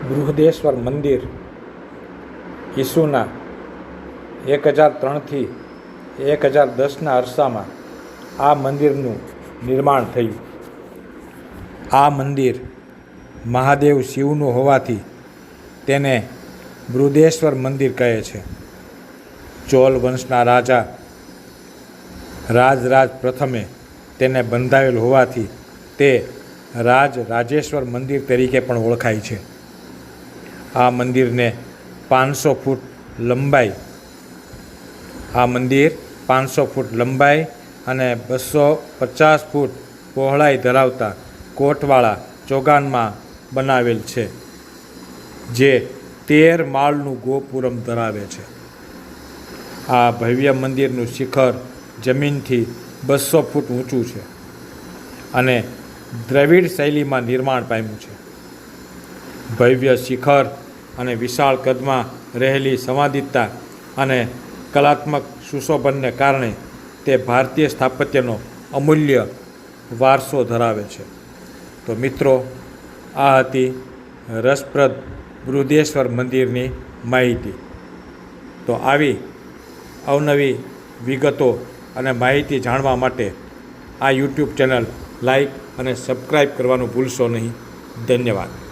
બૃહદેશ્વર મંદિર ઈસુના 1003થી 1010ના અરસામાં આ મંદિરનું નિર્માણ થયું. આ મંદિર મહાદેવ શિવનું હોવાથી તેને બૃહદેશ્વર મંદિર કહે છે. ચોલ વંશના રાજા રાજરાજ પ્રથમે તેને બંધાવેલ હોવાથી તે રાજેશ્વર મંદિર તરીકે પણ ઓળખાય છે. આ મંદિરને 500 ફૂટ લંબાઈ અને 250 ફૂટ પહોળાઈ ધરાવતા કોટવાળા ચોગાનમાં બનાવેલ છે, જે 13 માળનું ગોપુરમ ધરાવે છે. આ ભવ્ય મંદિરનું શિખર જમીનથી 200 ફૂટ ઊંચું છે અને દ્રવિડ શૈલીમાં નિર્માણ પામ્યું છે. ભવ્ય શિખર અને વિશાળ કદમાં રહેલી સંવાદિતતા અને કલાત્મક સુશોભનને કારણે તે ભારતીય સ્થાપત્યનો અમૂલ્ય વારસો ધરાવે છે. તો મિત્રો, આ હતી રસપ્રદ બૃહદેશ્વર મંદિરની માહિતી. તો આવી અવનવી વિગતો અને માહિતી જાણવા માટે આ યુટ્યુબ ચેનલ લાઈક અને સબસ્ક્રાઈબ કરવાનું ભૂલશો નહીં. ધન્યવાદ.